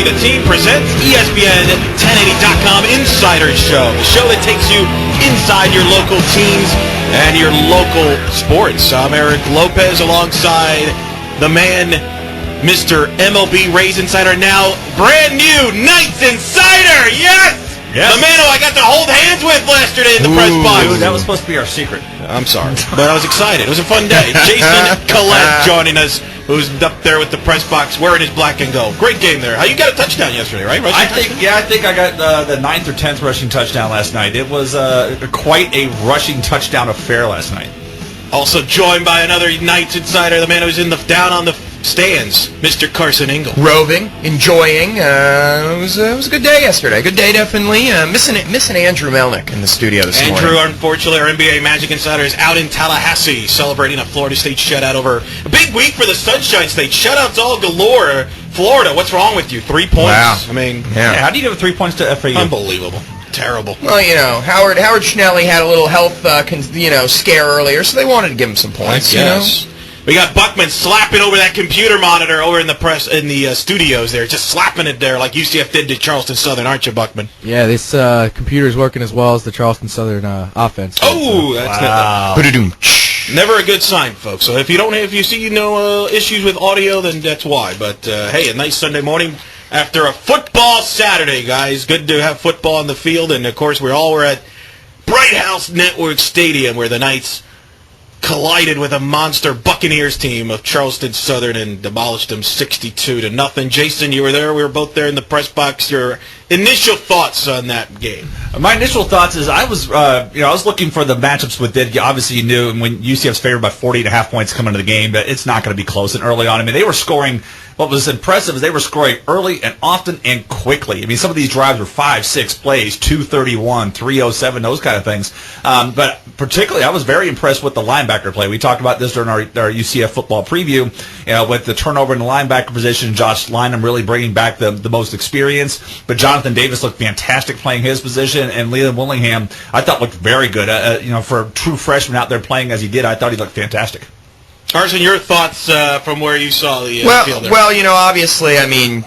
The Team presents ESPN 1080.com Insider Show, the show that takes you inside your local teams and your local sports. I'm Eric Lopez alongside the man, Mr. MLB Rays Insider, now brand new Knights Insider. Yes! The man who I got to hold hands with yesterday in the press box. Dude, that was supposed to be our secret. I'm sorry, but I was excited. It was a fun day. Jason Collette joining us, who's up there with the press box wearing his black and gold. Great game there. You got a touchdown yesterday, right? I think I got the 9th or 10th rushing touchdown last night. It was quite a rushing touchdown affair last night. Also joined by another Knights Insider, the man who's down on the stands, Mr. Carson Ingle. Roving, enjoying. It was a good day yesterday. Good day, definitely. Missing Andrew Melnick in the studio this morning. Andrew, unfortunately, our NBA Magic Insider, is out in Tallahassee celebrating a Florida State shutout over a big week for the Sunshine State. Shutouts all galore. Florida, what's wrong with you? 3 points. Wow. I mean, how do you give 3 points to FAU? Unbelievable. Terrible. Well, Howard Schnelly had a little health, scare earlier, so they wanted to give him some points. Yes. We got Buckman slapping over that computer monitor over in the studios there, just slapping it there like UCF did to Charleston Southern, aren't you, Buckman? Yeah, this computer's working as well as the Charleston Southern offense. Oh, that's never a good sign, folks. So if you see issues with audio, then that's why. But hey, a nice Sunday morning after a football Saturday, guys. Good to have football on the field, and of course we're at Bright House Network Stadium, where the Knights collided with a monster Buccaneers team of Charleston Southern and demolished them 62-0. Jason, you were there. We were both there in the press box. Your initial thoughts on that game? My initial thoughts is I was looking for the matchups with it. Obviously, you knew when UCF's favored by 40.5 points coming into the game that it's not going to be close. And early on, I mean, they were scoring. What was impressive is they were scoring early and often and quickly. I mean, some of these drives were 5-6 plays, 2:31, 3:07, those kind of things. But particularly, I was very impressed with the linebacker play. We talked about this during our UCF football preview, with the turnover in the linebacker position. Josh Lynham really bringing back the most experience. But Jonathan Davis looked fantastic playing his position, and Leland Willingham, I thought, looked very good. For a true freshman out there playing as he did, I thought he looked fantastic. Carson, your thoughts from where you saw the field there? Well, obviously,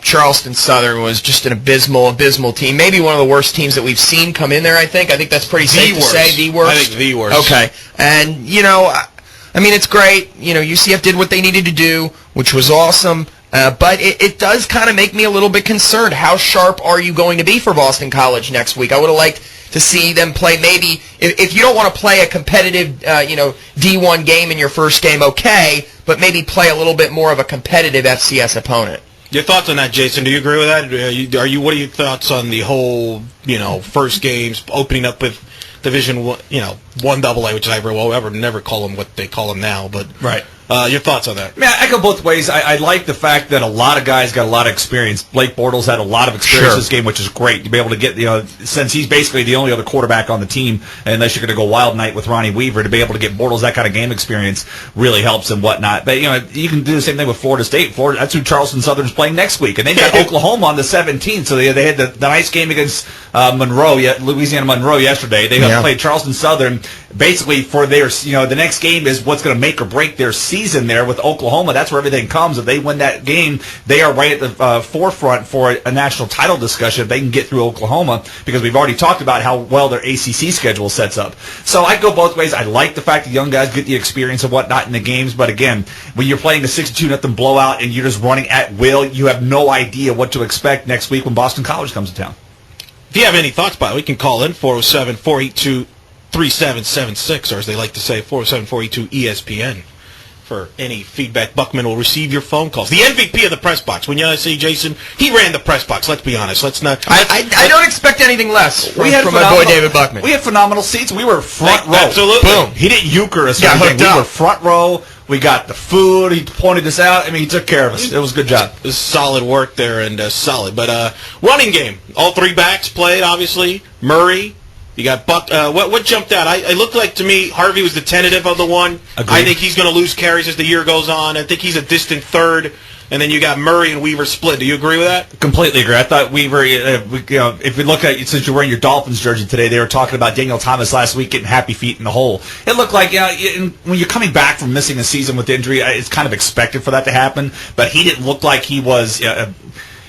Charleston Southern was just an abysmal team. Maybe one of the worst teams that we've seen come in there, I think. I think that's pretty safe to say. The worst? I think the worst. Okay. And, it's great. UCF did what they needed to do, which was awesome. But it does kind of make me a little bit concerned. How sharp are you going to be for Boston College next week? I would have liked to see them play maybe, if you don't want to play a competitive, D1 game in your first game, okay, but maybe play a little bit more of a competitive FCS opponent. Your thoughts on that, Jason? Do you agree with that? What are your thoughts on the whole, first games opening up with Division 1, 1AA, which I will never call them what they call them now, but right. Your thoughts on that? I go both ways. I like the fact that a lot of guys got a lot of experience. Blake Bortles had a lot of experience this game, which is great. To be able to get, since he's basically the only other quarterback on the team, unless you're going to go wild night with Ronnie Weaver, to be able to get Bortles that kind of game experience really helps and whatnot. But, you can do the same thing with Florida State. That's who Charleston Southern's playing next week. And they've got Oklahoma on the 17th. So they had the nice game against Louisiana Monroe yesterday. They played Charleston Southern basically for their, the next game is what's going to make or break their season there with Oklahoma. That's where everything comes. If they win that game, they are right at the forefront for a national title discussion if they can get through Oklahoma, because we've already talked about how well their ACC schedule sets up. So I go both ways. I like the fact that young guys get the experience and whatnot in the games, but again, when you're playing a 62-0 blowout and you're just running at will, you have no idea what to expect next week when Boston College comes to town. If you have any thoughts about it, we can call in 407-482-3776, or as they like to say, 407-482-ESPN. For any feedback. Buckman will receive your phone calls. The MVP of the press box. When you see Jason, he ran the press box. Let's be honest. I don't expect anything less from my boy David Buckman. We had phenomenal seats. We were front row. Absolutely. Boom. He didn't euchre us. We were front row. We got the food. He pointed us out. He took care of us. It was a good job. It was solid work there and solid. But running game. All three backs played, obviously. Murray. You got Buck. What jumped out? It looked like to me Harvey was the tentative of the one. Agreed. I think he's going to lose carries as the year goes on. I think he's a distant third. And then you got Murray and Weaver split. Do you agree with that? Completely agree. I thought Weaver, if we look at, since you're wearing your Dolphins jersey today, they were talking about Daniel Thomas last week getting happy feet in the hole. It looked like, when you're coming back from missing a season with injury, it's kind of expected for that to happen. But he didn't look like he was...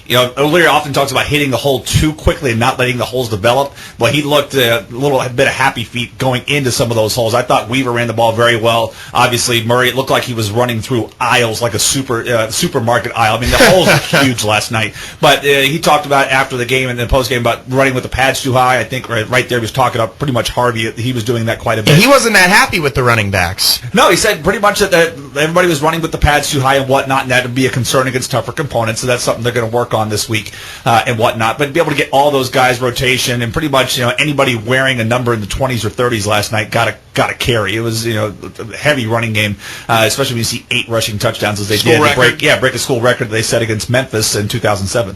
O'Leary often talks about hitting the hole too quickly and not letting the holes develop. Well, he looked a little bit of happy feet going into some of those holes. I thought Weaver ran the ball very well. Obviously, Murray, it looked like he was running through aisles like a supermarket aisle. I mean, the holes were huge last night. But he talked about after the game and the post game about running with the pads too high. I think right there he was talking about pretty much Harvey. He was doing that quite a bit. And he wasn't that happy with the running backs. No, he said pretty much that everybody was running with the pads too high and whatnot, and that would be a concern against tougher components. So that's something they're going to work on this week and whatnot. But be able to get all those guys rotation and pretty much anybody wearing a number in the 20s or 30s last night got a carry. It was a heavy running game, especially when you see 8 rushing touchdowns as they did. Break a school record they set against Memphis in 2007.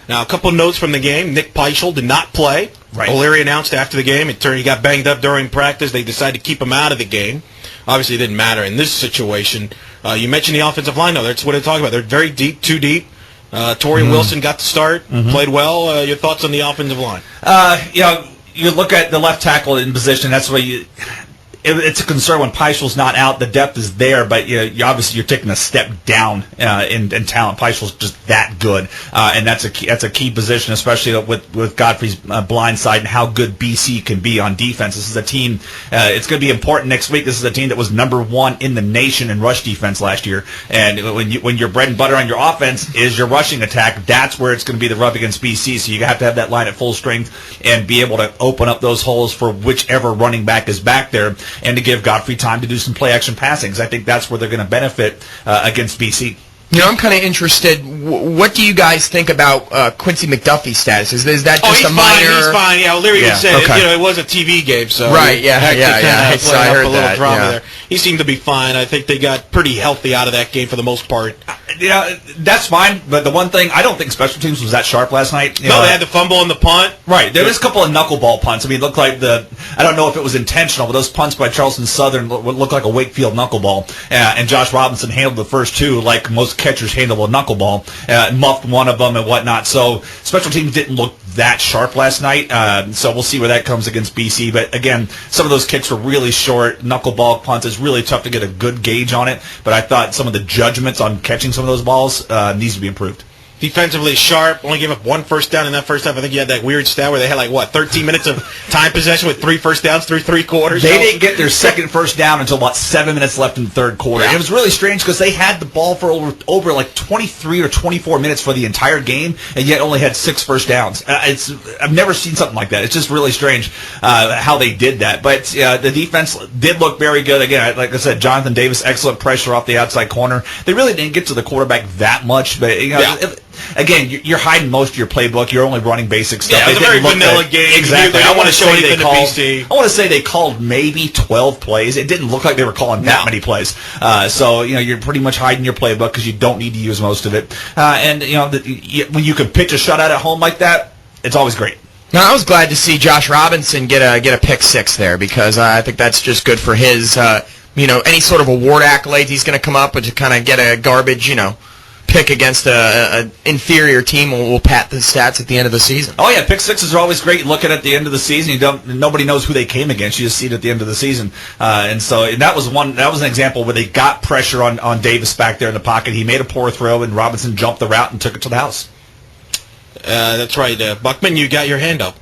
Now, a couple notes from the game. Nick Peischel did not play. Right. O'Leary announced after the game. It turned he got banged up during practice. They decided to keep him out of the game. Obviously, it didn't matter in this situation. You mentioned the offensive line, though. That's what they're talking about. They're very deep, too deep. Torrey Wilson got the start, played well. Your thoughts on the offensive line? You look at the left tackle in position. That's where it's a concern when Peichel's not out. The depth is there, but you're taking a step down in talent. Peichel's just that good, and that's a key position, especially with Godfrey's blind side and how good BC can be on defense. This is a team. It's going to be important next week. This is a team that was number 1 in the nation in rush defense last year, and when your bread and butter on your offense is your rushing attack, that's where it's going to be the rub against BC. So you have to have that line at full strength and be able to open up those holes for whichever running back is back there, and to give Godfrey time to do some play-action passing. I think that's where they're going to benefit against BC. I'm kind of interested. What do you guys think about Quincy McDuffie's status? Is that just a minor? He's fine. Yeah, O'Leary said it was a TV game, so right. Yeah. So I heard a little drama there. He seemed to be fine. I think they got pretty healthy out of that game for the most part. That's fine. But the one thing, I don't think special teams was that sharp last night. They had the fumble and the punt. Right. There was a couple of knuckleball punts. I mean, it looked like I don't know if it was intentional, but those punts by Charleston Southern looked like a Wakefield knuckleball. And Josh Robinson handled the first 2 like most catchers handle a knuckleball, muffed one of them and whatnot. So special teams didn't look that sharp last night. So we'll see where that comes against BC. But again, some of those kicks were really short. Knuckleball punts is really tough to get a good gauge on it. But I thought some of the judgments on catching some of those balls needs to be improved. Defensively sharp, only gave up 1 first down in that first half. I think you had that weird stat where they had 13 minutes of time possession with 3 first downs through 3 quarters. They didn't get their second first down until about 7 minutes left in the third quarter. Yeah. It was really strange because they had the ball for over 23 or 24 minutes for the entire game, and yet only had 6 first downs. I've never seen something like that. It's just really strange how they did that. But the defense did look very good. Again, like I said, Jonathan Davis, excellent pressure off the outside corner. They really didn't get to the quarterback that much, but again, you're hiding most of your playbook. You're only running basic stuff. Yeah, it was a very vanilla game. Exactly. They don't want to show anything to BC. I want to say they called maybe 12 plays. It didn't look like they were calling that many plays. So you're pretty much hiding your playbook because you don't need to use most of it. And when you can pitch a shutout at home like that, it's always great. Now, I was glad to see Josh Robinson get a pick 6 there because I think that's just good for his any sort of award accolades he's going to come up with to kind of get a garbage pick against an inferior team. We'll pat the stats at the end of the season. Oh yeah, pick 6s are always great. You look at the end of the season, nobody knows who they came against. You just see it at the end of the season, and that was an example where they got pressure on Davis back there in the pocket. He made a poor throw, and Robinson jumped the route and took it to the house. That's right, Buckman. You got your hand up.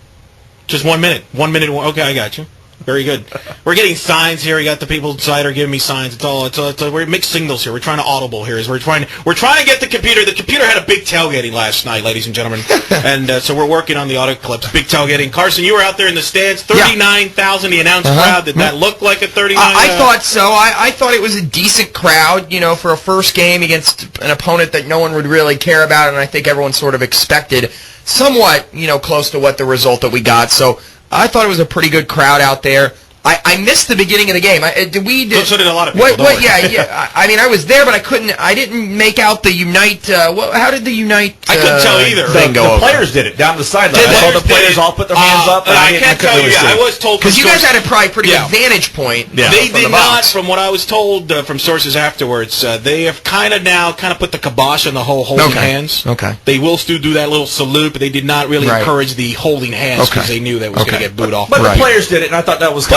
Just 1 minute. 1 minute. Okay, I got you. Very good. We're getting signs here. We got the people inside are giving me signs. We're mixed signals here. We're trying to audible here. We're trying to get the computer. The computer had a big tailgating last night, ladies and gentlemen, and so we're working on the audio clips. Big tailgating. Carson, you were out there in the stands. 39,000. The announced crowd. Did that look like a 39? I thought so. I thought it was a decent crowd. For a first game against an opponent that no one would really care about, and I think everyone sort of expected somewhat, close to what the result that we got. So I thought it was a pretty good crowd out there. I missed the beginning of the game. So did a lot of people. Yeah. I mean, I was there, but I didn't make out the Unite. How did the Unite? I couldn't tell either. The players did it down the sideline. I saw the players all put their hands up. I can't tell you. I was told because you guys had a probably pretty good vantage point. Yeah. They did not, from what I was told from sources afterwards. They have kind of put the kibosh on the whole holding hands. Okay. They will still do that little salute, but they did not really encourage the holding hands because they knew that was going to get booed off. But the players did it, and I thought that was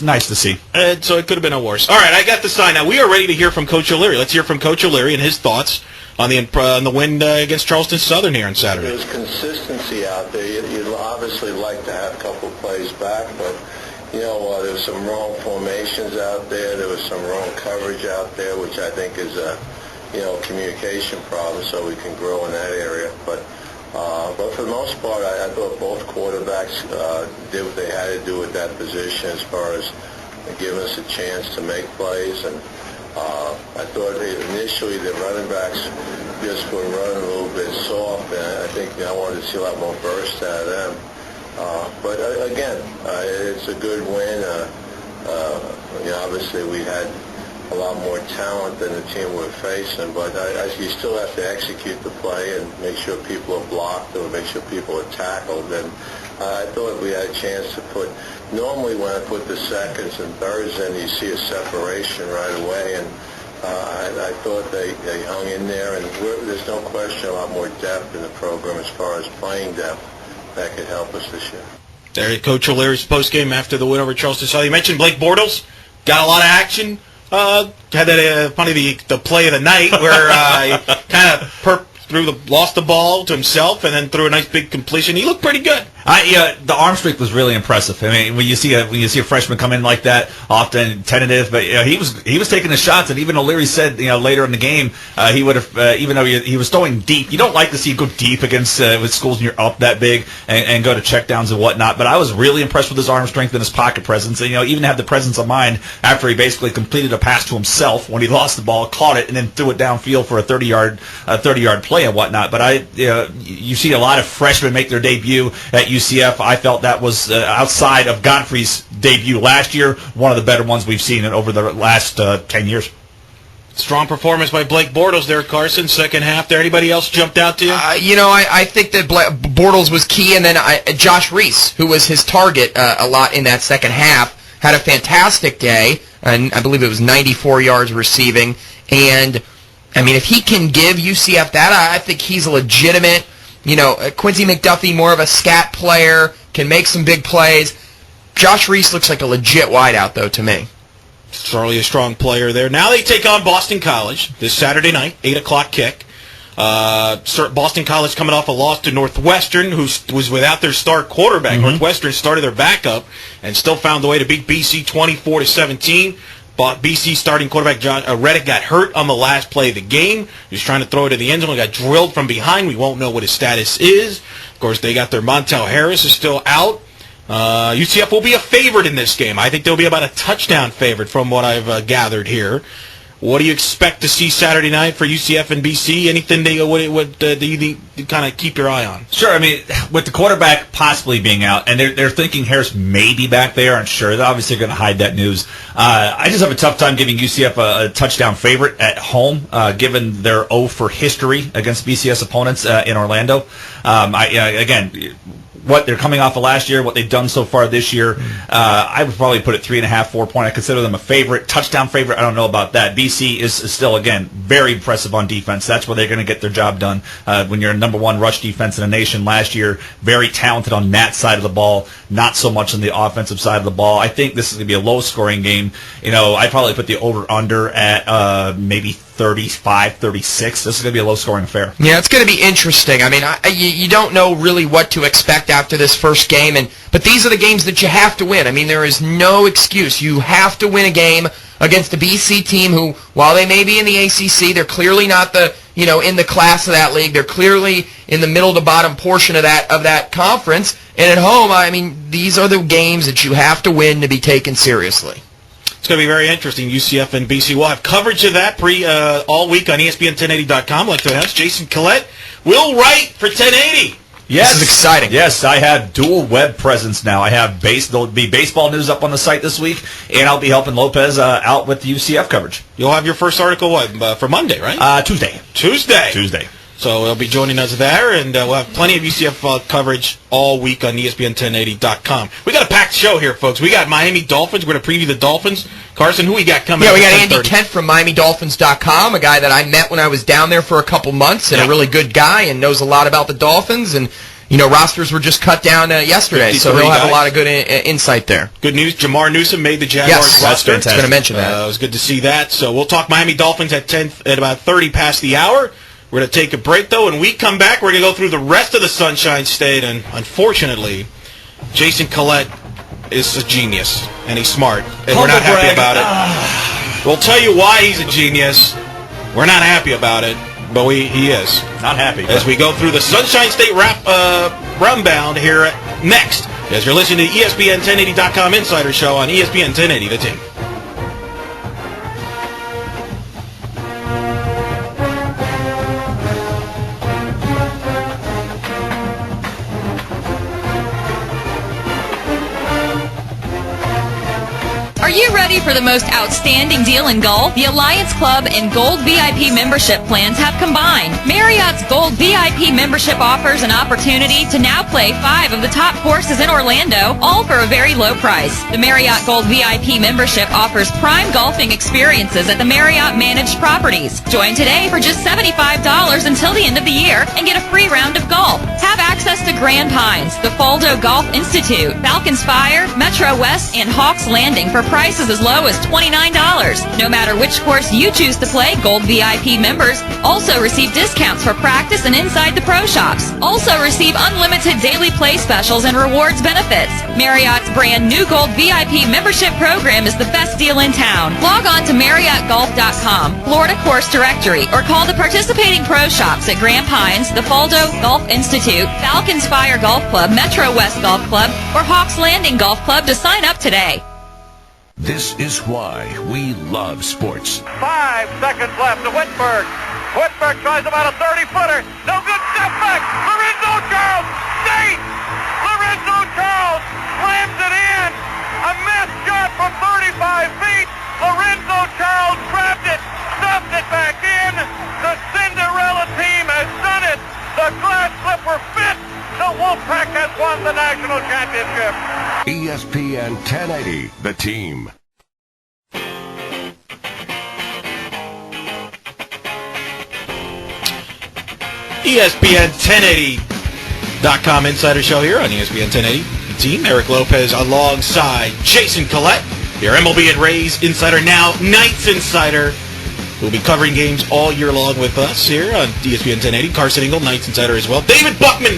nice to see. So it could have been a worse. All right, I got the sign now. We are ready to hear from Coach O'Leary. Let's hear from Coach O'Leary and his thoughts on the win against Charleston Southern here on Saturday. There's consistency out there. You'd obviously like to have a couple of plays back, but there was some wrong formations out there. There was some wrong coverage out there, which I think is a communication problem. So we can grow in that area, but for the most part, I thought both quarterbacks did what they had to do with that position as far as giving us a chance to make plays. And I thought initially the running backs just were running a little bit soft, and I think I wanted to see a lot more burst out of them. But again, it's a good win. Obviously we had a lot more talent than the team we're facing, but you still have to execute the play and make sure people are blocked or make sure people are tackled. And I thought we had a chance to put, normally when I put the seconds and thirds in, you see a separation right away, and I thought they hung in there, and there's no question a lot more depth in the program as far as playing depth that could help us this year. There, Coach O'Leary's postgame after the win over Charleston Southern. You mentioned Blake Bortles, got a lot of action. Had that the play of the night where he kind of lost the ball to himself and then threw a nice big completion. He looked pretty good. The arm strength was really impressive. I mean, when you see a freshman come in like that, often tentative, but he was taking the shots. And even O'Leary said, later in the game, he would have, even though he was throwing deep. You don't like to see you go deep against with schools when you're up that big and go to checkdowns and whatnot. But I was really impressed with his arm strength and his pocket presence. And even had the presence of mind after he basically completed a pass to himself when he lost the ball, caught it, and then threw it downfield for a 30-yard play and whatnot. But you see a lot of freshmen make their debut at UCF. I felt that was outside of Godfrey's debut last year, one of the better ones we've seen over the last 10 years. Strong performance by Blake Bortles there, Carson. Second half there. Anybody else jumped out to you? I think that Bortles was key, and then Josh Reese, who was his target a lot in that second half, had a fantastic day, and I believe it was 94 yards receiving. And I mean, if he can give UCF that, I think he's a legitimate. Quincy McDuffie, more of a scat player, can make some big plays. Josh Reese looks like a legit wideout, though, to me. Certainly a strong player there. Now they take on Boston College this Saturday night, 8 o'clock kick. Boston College coming off a loss to Northwestern, who was without their star quarterback. Mm-hmm. Northwestern started their backup and still found a way to beat BC 24-17. BC starting quarterback John Reddick got hurt on the last play of the game. He was trying to throw it to the end zone. He got drilled from behind. We won't know what his status is. Of course, they got their Montel Harris is still out. UCF will be a favorite in this game. I think they'll be about a touchdown favorite from what I've gathered here. What do you expect to see Saturday night for UCF and BC? Anything you need to kind of keep your eye on? Sure. I mean, with the quarterback possibly being out, and they're thinking Harris may be back there, I'm sure they're obviously going to hide that news. I just have a tough time giving UCF a touchdown favorite at home, given their 0 for history against BCS opponents in Orlando. Again, what they're coming off of last year, what they've done so far this year, I would probably put it 3.5, 4 point. I consider them a favorite, touchdown favorite. I don't know about that. BC is still, again, very impressive on defense. That's where they're going to get their job done. When you're a number one rush defense in the nation last year, very talented on that side of the ball, not so much on the offensive side of the ball. I think this is going to be a low-scoring game. I'd probably put the over-under at maybe 35, 36. This is going to be a low-scoring affair. Yeah, it's going to be interesting. I mean, you don't know really what to expect after this first game, but these are the games that you have to win. I mean, there is no excuse. You have to win a game against a BC team who, while they may be in the ACC, they're clearly not in the class of that league. They're clearly in the middle to bottom portion of that conference. And at home, I mean, these are the games that you have to win to be taken seriously. It's going to be very interesting. UCF and BC. We'll have coverage of that all week on ESPN1080.com. Like to announce, Jason Collette will write for 1080. Yes. This is exciting. Yes, I have dual web presence now. I have there'll be baseball news up on the site this week, and I'll be helping Lopez out with the UCF coverage. You'll have your first article for Monday, right? Tuesday. Tuesday. So he'll be joining us there, and we'll have plenty of UCF coverage all week on ESPN1080.com. We got a packed show here, folks. We got Miami Dolphins. We're going to preview the Dolphins. Carson, who we got coming? Yeah, we got Andy Kent from MiamiDolphins.com, a guy that I met when I was down there for a couple months, and a really good guy, and knows a lot about the Dolphins. And rosters were just cut down yesterday, so he'll have a lot of good insight there. Good news, Jamar Newsom made the Jaguars roster. That's fantastic. I was going to mention that. It was good to see that. So we'll talk Miami Dolphins at about 30 past the hour. We're going to take a break, though. When we come back, we're going to go through the rest of the Sunshine State. And unfortunately, Jason Collette is a genius, and he's smart. And we're not happy about it. We'll tell you why he's a genius. We're not happy about it, but he is. Not happy. As we go through the Sunshine State rundown here next, as you're listening to ESPN 1080.com Insider Show on ESPN 1080, The Team. Are you ready for the most outstanding deal in golf? The Alliance Club and Gold VIP membership plans have combined. Marriott's Gold VIP membership offers an opportunity to now play 5 of the top courses in Orlando, all for a very low price. The Marriott Gold VIP membership offers prime golfing experiences at the Marriott managed properties. Join today for just $75 until the end of the year and get a free round of golf. Have access to Grand Pines, the Faldo Golf Institute, Falcons Fire, Metro West, and Hawks Landing for prices as low as $29. No matter which course you choose to play, Gold VIP members also receive discounts for practice and inside the pro shops. Also receive unlimited daily play specials and rewards benefits. Marriott's brand new Gold VIP membership program is the best deal in town. Log on to MarriottGolf.com, Florida Course Directory, or call the participating pro shops at Grand Pines, the Faldo Golf Institute, Falcons Fire Golf Club, Metro West Golf Club, or Hawks Landing Golf Club to sign up today. This is why we love sports. 5 seconds left to Whitberg. Whitberg tries about a 30-footer. No good, step back. Lorenzo Charles, safe. Lorenzo Charles slams it in. A missed shot from 35 feet. Lorenzo Charles grabbed it, stuffed it back in. The Cinderella team has done it. The glass slipper fit. The Wolfpack has won the national championship. ESPN 1080, The Team. ESPN 1080.com Insider Show here on ESPN 1080. The Team, Eric Lopez alongside Jason Collette, your MLB and Rays Insider, now Knights Insider. We'll be covering games all year long with us here on ESPN 1080. Carson Ingle, Knights Insider as well. David Buckman,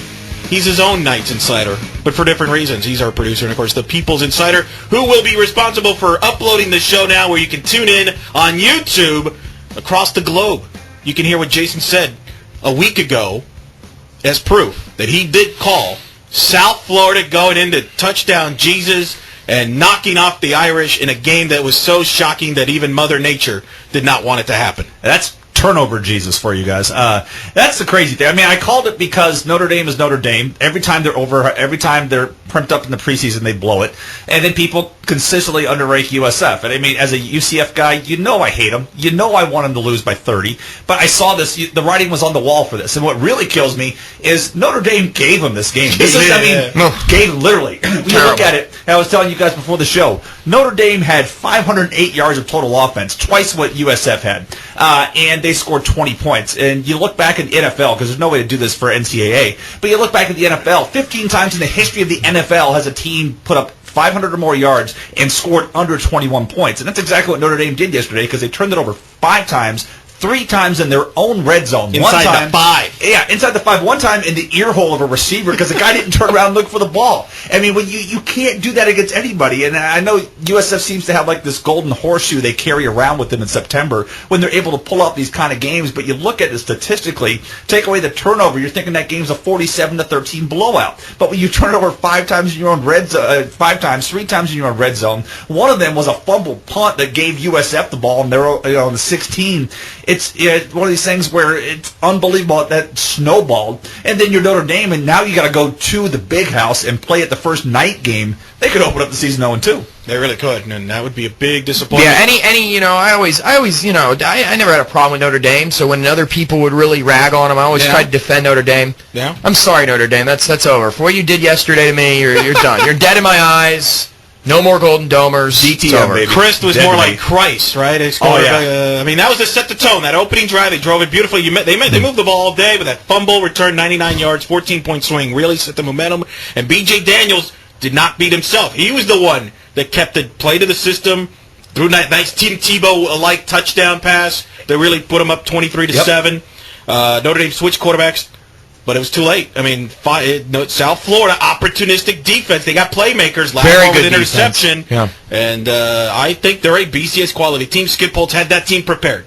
he's his own Knights Insider, but for different reasons. He's our producer, and of course, the People's Insider, who will be responsible for uploading the show now, where you can tune in on YouTube across the globe. You can hear what Jason said a week ago as proof that he did call South Florida going into touchdown Jesus and knocking off the Irish in a game that was so shocking that even Mother Nature did not want it to happen. That's turnover Jesus for you guys. That's the crazy thing. I mean, I called it because Notre Dame is Notre Dame. Every time they're pumped up in the preseason, they blow it. And then people consistently underrate USF. And I mean, as a UCF guy, you know I hate them. You know I want them to lose by 30. But I saw this. The writing was on the wall for this. And what really kills me is Notre Dame gave them this game. This is, gave literally. When you look at it, and I was telling you guys before the show, Notre Dame had 508 yards of total offense, twice what USF had. And they scored 20 points. And you look back at the NFL, because there's no way to do this for NCAA, but you look back at the NFL, 15 times in the history of the NFL has a team put up 500 or more yards and scored under 21 points. And that's exactly what Notre Dame did yesterday, because they turned it over 5 times, 3 times in their own red zone. Inside the 5. Yeah, inside the 5. One time in the ear hole of a receiver because the guy didn't turn around and look for the ball. I mean, when you can't do that against anybody. And I know USF seems to have like this golden horseshoe they carry around with them in September when they're able to pull out these kind of games. But you look at it statistically, take away the turnover, you're thinking that game's a 47-13 blowout. But when you turn it over 5 times in your own red zone, 3 times in your own red zone, one of them was a fumbled punt that gave USF the ball, and they're on the 16. It's one of these things where it's unbelievable that snowballed. And then you're Notre Dame, and now you got to go to the big house and play at the first night game. They could open up the season 0-2. They really could, and that would be a big disappointment. Yeah, I always, I never had a problem with Notre Dame. So when other people would really rag on them, I always tried to defend Notre Dame. Yeah. I'm sorry, Notre Dame. That's over. For what you did yesterday to me, you're done. You're dead in my eyes. No more Golden Domers. DTM, baby. Christ was more like Christ, right? I mean, that was to set the tone. That opening drive, they drove it beautifully. They moved the ball all day, but that fumble return, 99 yards, 14-point swing, really set the momentum. And B.J. Daniels did not beat himself. He was the one that kept the play to the system, threw a nice Tim Tebow-like touchdown pass that really put him up 23-7. Notre Dame switched quarterbacks, but it was too late. I mean, South Florida, opportunistic defense. They got playmakers. Very good with interception. Yeah. And I think they're a BCS quality team. Skip Holtz had that team prepared.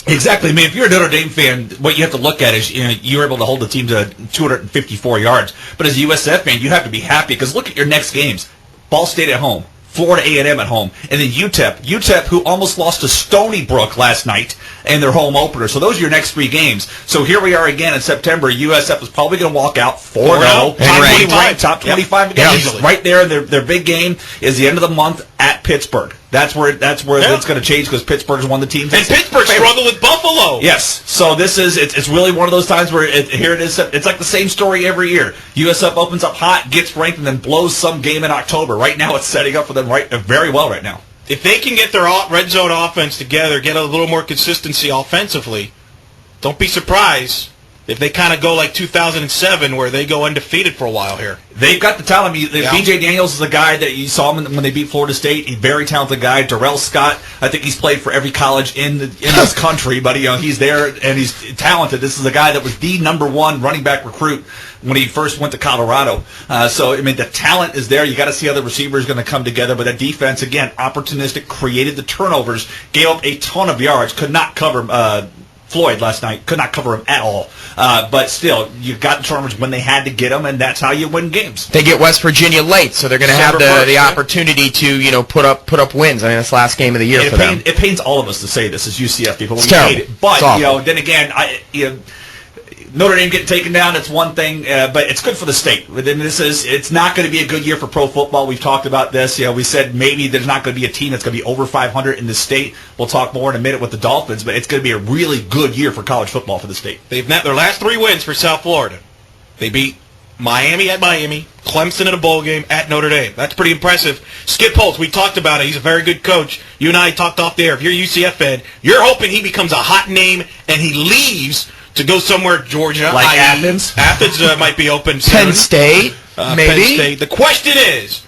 Exactly. I mean, if you're a Notre Dame fan, what you have to look at is you were able to hold the team to 254 yards. But as a USF fan, you have to be happy because look at your next games. Ball State at home, Florida A&M at home, and then UTEP, who almost lost to Stony Brook last night in their home opener. So those are your next 3 games. So here we are again in September. USF is probably going to walk out 4-0, top 25 again. Easily. Right there, their big game is the end of the month at Pittsburgh. That's where it's going to change because Pittsburgh's one of the teams. And Pittsburgh struggled with Buffalo. Yes. So this is it's really one of those times where here it is. It's like the same story every year. USF opens up hot, gets ranked, and then blows some game in October. Right now, it's setting up for them very well right now. If they can get their red zone offense together, get a little more consistency offensively, don't be surprised if they kind of go like 2007 where they go undefeated for a while here. They've got the talent. B.J. Daniels is a guy that you saw him when they beat Florida State. He's a very talented guy. Darrell Scott, I think he's played for every college in this country, but he's there and he's talented. This is a guy that was the #1 running back recruit when he first went to Colorado. So, I mean, the talent is there. You got to see how the receivers going to come together. But that defense, again, opportunistic, created the turnovers, gave up a ton of yards, could not cover Floyd last night, could not cover him at all. But still, you got the turnovers when they had to get them, and that's how you win games. They get West Virginia late, so they're going to have the opportunity to put up wins. I mean, that's the last game of the year for them. It pains all of us to say this as UCF people. It's we terrible. hate it, but it's then again, Notre Dame getting taken down, it's one thing, but it's good for the state. It's not going to be a good year for pro football. We've talked about this. We said maybe there's not going to be a team that's going to be over 500 in the state. We'll talk more in a minute with the Dolphins, but it's going to be a really good year for college football for the state. They've met their last 3 wins for South Florida. They beat Miami at Miami, Clemson in a bowl game, at Notre Dame. That's pretty impressive. Skip Holtz, we talked about it. He's a very good coach. You and I talked off the air. If you're a UCF fan, you're hoping he becomes a hot name and he leaves to go somewhere, Georgia. Like Athens? Athens might be open soon. Penn State, maybe. Penn State. The question is,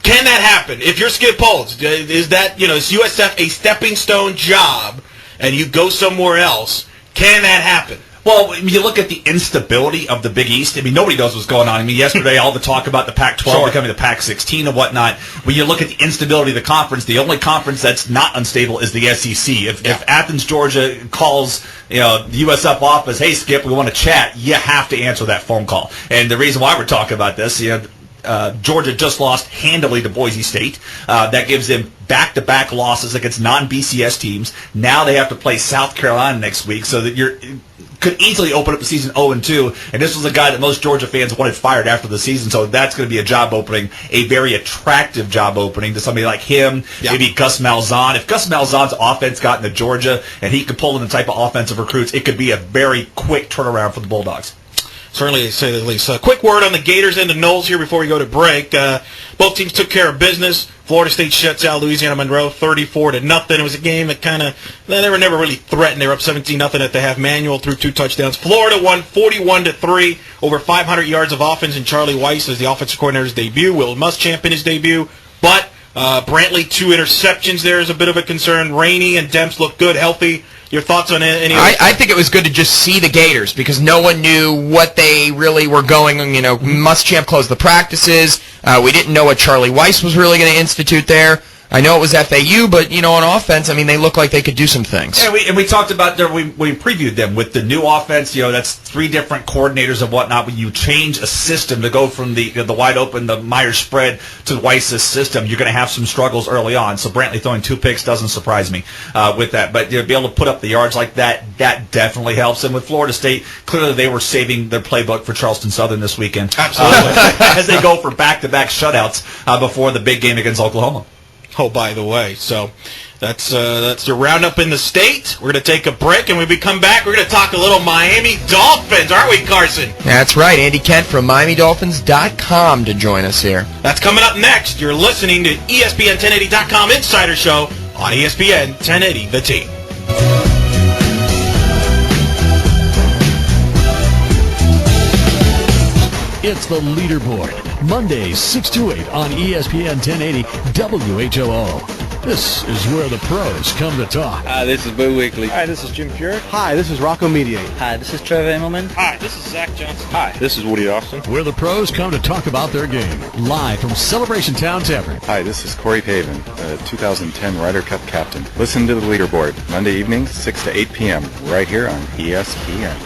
can that happen? If you're Skip Holtz, is that, is USF a stepping stone job and you go somewhere else? Can that happen? Well, you look at the instability of the Big East. I mean, nobody knows what's going on. I mean, yesterday, all the talk about the Pac-12 becoming the Pac-16 and whatnot. When you look at the instability of the conference, the only conference that's not unstable is the SEC. If Athens, Georgia calls the USF office, hey, Skip, we want to chat, you have to answer that phone call. And the reason why we're talking about this, Georgia just lost handily to Boise State. That gives them back-to-back losses against non-BCS teams. Now they have to play South Carolina next week, so that could easily open up the season 0-2. And this was a guy that most Georgia fans wanted fired after the season, so that's going to be a job opening, a very attractive job opening to somebody like him, maybe Gus Malzahn. If Gus Malzahn's offense got into Georgia and he could pull in the type of offensive recruits, it could be a very quick turnaround for the Bulldogs. Certainly, to say the least. A quick word on the Gators and the Noles here before we go to break. Both teams took care of business. Florida State shuts out Louisiana Monroe 34-0. It was a game that they were never really threatened. They were up 17-0 at the half. Manuel threw 2 touchdowns. Florida won 41-3, over 500 yards of offense, and Charlie Weiss as the offensive coordinator's debut. Will Muschamp in his debut, but Brantley 2 interceptions there is a bit of a concern. Rainey and Demps look good, healthy. Your thoughts on any of that? I think it was good to just see the Gators because no one knew what they really were going. Muschamp closed the practices. We didn't know what Charlie Weiss was really going to institute there. I know it was FAU, but, on offense, I mean, they look like they could do some things. Yeah, we talked about there, we previewed them with the new offense. That's 3 different coordinators and whatnot. When you change a system to go from the wide open, the Myers spread to Weiss's system, you're going to have some struggles early on. So Brantley throwing 2 picks doesn't surprise me with that. But to be able to put up the yards like that definitely helps. And with Florida State, clearly they were saving their playbook for Charleston Southern this weekend. Absolutely. As they go for back-to-back shutouts before the big game against Oklahoma. Oh, by the way, so that's your roundup in the state. We're going to take a break, and when we come back, we're going to talk a little Miami Dolphins, aren't we, Carson? That's right. Andy Kent from MiamiDolphins.com to join us here. That's coming up next. You're listening to ESPN1080.com Insider Show on ESPN 1080, The Team. It's the Leaderboard, Mondays 6 to 8 on ESPN 1080 WHOO. This is where the pros come to talk. Hi, this is Boo Weekley. Hi, this is Jim Furyk. Hi, this is Rocco Mediate. Hi, this is Trevor Immelman. Hi, this is Zach Johnson. Hi, this is Woody Austin. Where the pros come to talk about their game. Live from Celebration Town Tavern. Hi, this is Corey Pavin, 2010 Ryder Cup captain. Listen to the leaderboard Monday evenings, 6 to 8 p.m. right here on ESPN.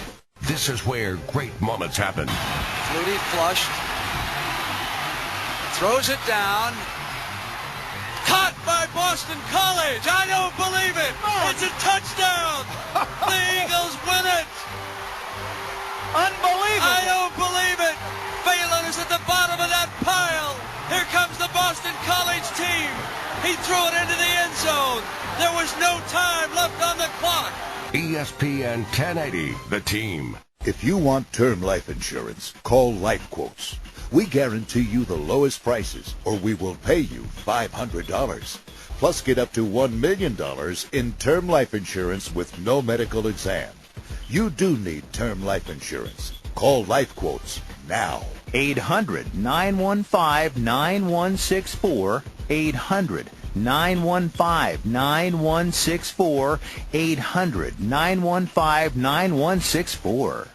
This is where great moments happen. Flutie flushed. Throws it down. Caught by Boston College. I don't believe it. It's a touchdown. The Eagles win it. Unbelievable. I don't believe it. Phelan is at the bottom of that pile. Here comes the Boston College team. He threw it into the end zone. There was no time left on the clock. ESPN 1080, the team. If you want term life insurance, call Life Quotes. We guarantee you the lowest prices, or we will pay you $500. Plus get up to $1 million in term life insurance with no medical exam. You do need term life insurance. Call Life Quotes now. 800-915-9164. 800-915-9164. 800-915-9164.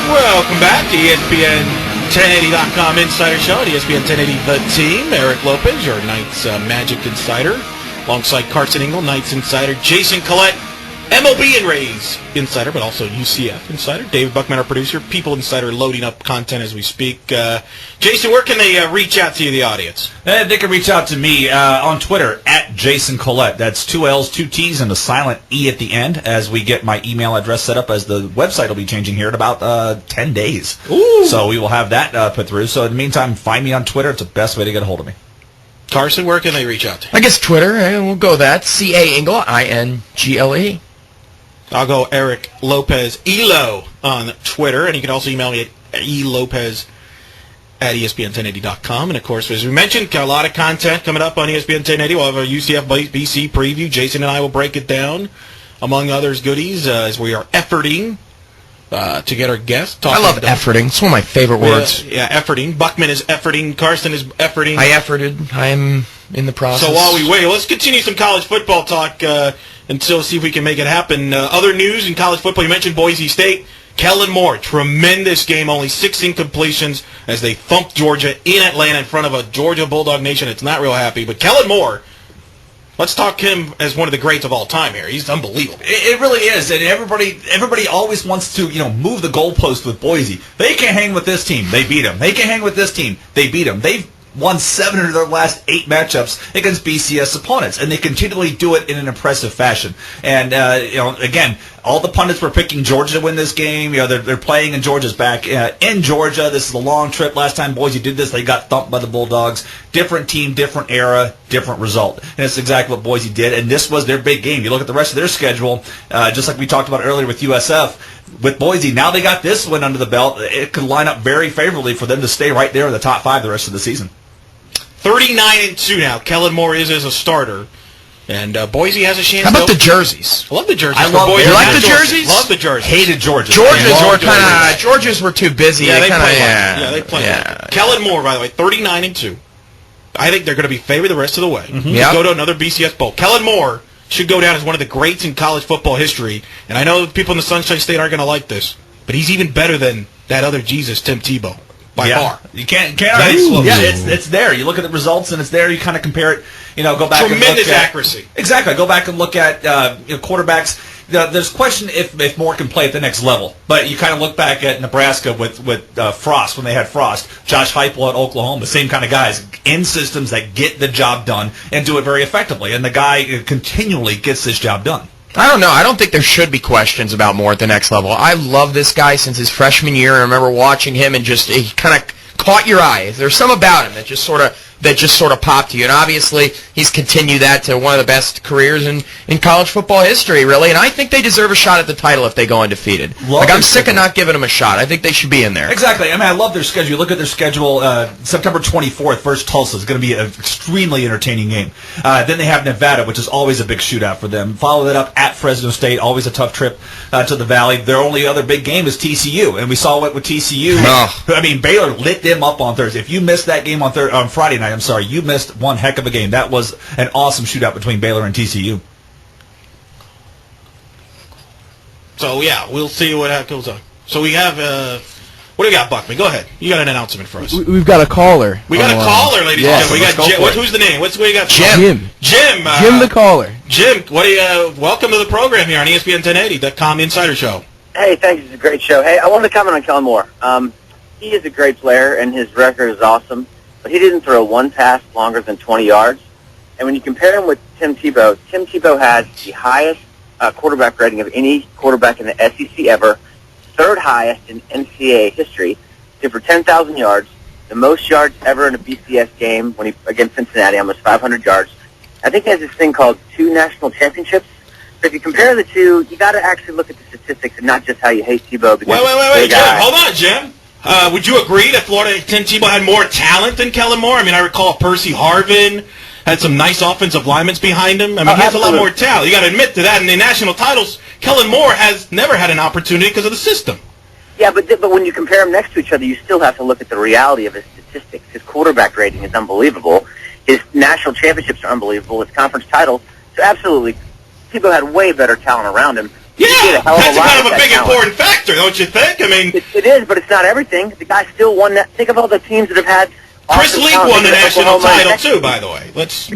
Welcome back to ESPN 1080.com Insider Show at ESPN 1080 The Team. Eric Lopez, your Knights Magic Insider, alongside Carson Ingle, Knights Insider, Jason Collette, MLB and Rays Insider, but also UCF Insider, David Buckman, our producer, People Insider, loading up content as we speak. Jason, where can they reach out to you, the audience? They can reach out to me on Twitter, at Jason Collette. That's 2 L's, 2 T's, and a silent E at the end as we get my email address set up, as the website will be changing here in about 10 days. Ooh. So we will have that put through. So in the meantime, find me on Twitter. It's the best way to get a hold of me. Carson, where can they reach out to? I guess Twitter, we'll go that. C.A. Ingle, I-N-G-L-E. I'll go Eric Lopez, ELO, on Twitter, and you can also email me at elopez at ESPN1080.com. And, of course, as we mentioned, got a lot of content coming up on ESPN 1080. We'll have a UCF BC preview. Jason and I will break it down, among others goodies, as we are efforting to get our guests. I love efforting. It's one of my favorite words. Yeah, efforting. Buckman is efforting. Carson is efforting. I efforted. I am in the process. So while we wait, let's continue some college football talk until see if we can make it happen. Other news in college football, you mentioned Boise State. Kellen Moore, tremendous game, only 6 incompletions as they thumped Georgia in Atlanta in front of a Georgia Bulldog Nation. It's not real happy, but Kellen Moore, let's talk him as one of the greats of all time here. He's unbelievable. It really is, and everybody always wants to move the goalpost with Boise. They can't hang with this team. They beat them. They can't hang with this team. They beat them. They've won 7 of their last 8 matchups against BCS opponents, and they continually do it in an impressive fashion. And again, all the pundits were picking Georgia to win this game. They're playing in Georgia's back in Georgia. This is a long trip. Last time Boise did this, they got thumped by the Bulldogs. Different team, different era, different result, and it's exactly what Boise did. And this was their big game. You look at the rest of their schedule, just like we talked about earlier with USF. With Boise, now they got this win under the belt. It could line up very favorably for them to stay right there in the top 5 the rest of the season. 39-2 now. Kellen Moore is as a starter, and Boise has a chance. How about the jerseys? I love the jerseys. I love. You like the jerseys? Love the jerseys. Hated Georgia. Georgia's were too busy. Yeah, they play. Kellen Moore, by the way, 39-2. I think they're going to be favored the rest of the way. Mm-hmm. Yep. Go to another BCS bowl. Kellen Moore should go down as one of the greats in college football history. And I know people in the Sunshine State aren't going to like this, but he's even better than that other Jesus, Tim Tebow. By far. You can't argue. Yeah, it's there. You look at the results, and it's there. You kind of compare it. Go back. Tremendous accuracy. Exactly. Go back and look at quarterbacks. There's question if Moore can play at the next level, but you kind of look back at Nebraska with Frost when they had Frost, Josh Heupel at Oklahoma, same kind of guys in systems that get the job done and do it very effectively, and the guy continually gets this job done. I don't know. I don't think there should be questions about Moore at the next level. I love this guy since his freshman year. I remember watching him and he kind of caught your eye. There's some about him that just sort of that just sort of pop to you. And obviously, he's continued that to one of the best careers in college football history, really. And I think they deserve a shot at the title if they go undefeated. I'm sick of not giving them a shot. I think they should be in there. Exactly. I mean, I love their schedule. Look at their schedule. September 24th versus Tulsa is going to be an extremely entertaining game. Then they have Nevada, which is always a big shootout for them. Follow that up at Fresno State, always a tough trip to the Valley. Their only other big game is TCU, and we saw what with TCU. I mean, Baylor lit them up on Thursday. If you missed that game on Friday night, I'm sorry, you missed one heck of a game. That was an awesome shootout between Baylor and TCU. So, yeah, we'll see what goes on. So we have, what do you got, Buckman? Go ahead. You got an announcement for us. We've got a caller. We got a caller, ladies and gentlemen. We got Jim. Who's the name? What do you got? Jim. Jim the caller. Jim, welcome to the program here on ESPN 1080.com Insider Show. Hey, thanks. It's a great show. Hey, I wanted to comment on Kellen Moore. He is a great player, and his record is awesome, but he didn't throw one pass longer than 20 yards. And when you compare him with Tim Tebow has the highest quarterback rating of any quarterback in the SEC ever, third highest in NCAA history, did for 10,000 yards, the most yards ever in a BCS game against Cincinnati, almost 500 yards. I think he has this thing called 2 national championships. So if you compare the two, you got to actually look at the statistics and not just how you hate Tebow. Wait, Jim. Hold on, Jim. Would you agree that Tim Tebow had more talent than Kellen Moore? I mean, I recall Percy Harvin had some nice offensive linemen behind him. I mean, he has a lot more talent. You got to admit to that. In the national titles, Kellen Moore has never had an opportunity because of the system. Yeah, but when you compare them next to each other, you still have to look at the reality of his statistics. His quarterback rating is unbelievable. His national championships are unbelievable. His conference titles. So absolutely, Tebow had way better talent around him. Yeah, that's kind of a big important factor, don't you think? I mean, it is, but it's not everything. The guy still won that. Think of all the teams that have had. Chris Leak won the national title too, by the way. That's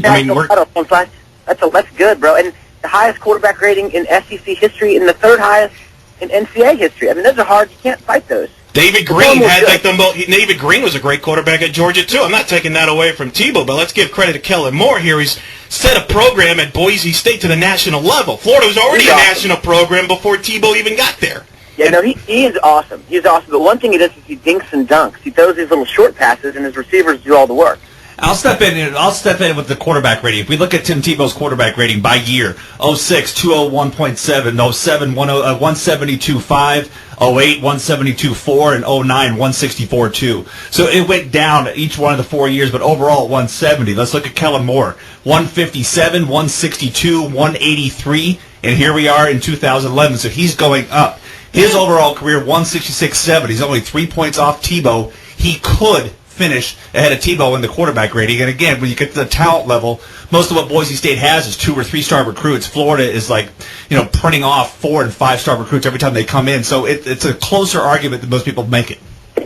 good, bro. And the highest quarterback rating in SEC history, and the third highest in NCAA history. I mean, those are hard. You can't fight those. David Green David Green was a great quarterback at Georgia too. I'm not taking that away from Tebow, but let's give credit to Kellen Moore here. He's set a program at Boise State to the national level. Florida was already a national program before Tebow even got there. Yeah, no, he is awesome. He's awesome. But one thing he does is he dinks and dunks. He throws these little short passes, and his receivers do all the work. I'll step in with the quarterback rating. If we look at Tim Tebow's quarterback rating by year, 06, 201.7, 07, 172.5, 08, 172.4, and 09, 164.2. So it went down each one of the 4 years, but overall 170. Let's look at Kellen Moore, 157, 162, 183, and here we are in 2011. So he's going up. His overall career, 166.7. He's only 3 points off Tebow. He could finish ahead of Tebow in the quarterback rating. And again, when you get to the talent level, most of what Boise State has is 2 or 3 star recruits. Florida is printing off 4 and 5 star recruits every time they come in. So it's a closer argument than most people make it.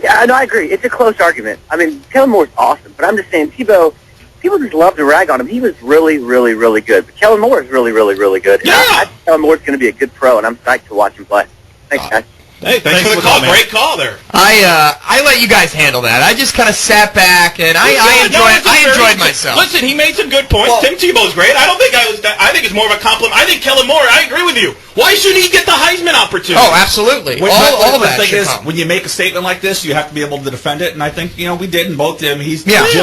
Yeah, no, I agree. It's a close argument. I mean, Kellen Moore's awesome, but I'm just saying people just love to rag on him. He was really, really, really good. But Kellen Moore is really, really, really good. And I think Kellen Moore's going to be a good pro, and I'm psyched to watch him play. Thanks, guys. Hey, thanks for the call. Great call there. I let you guys handle that. I just kind of sat back and I enjoyed myself. Listen, he made some good points. Well, Tim Tebow's great. I think it's more of a compliment. I think Kellen Moore. I agree with you. Why shouldn't he get the Heisman opportunity? Oh, absolutely. All that thing is, when you make a statement like this, you have to be able to defend it. And I think we did in both. Jim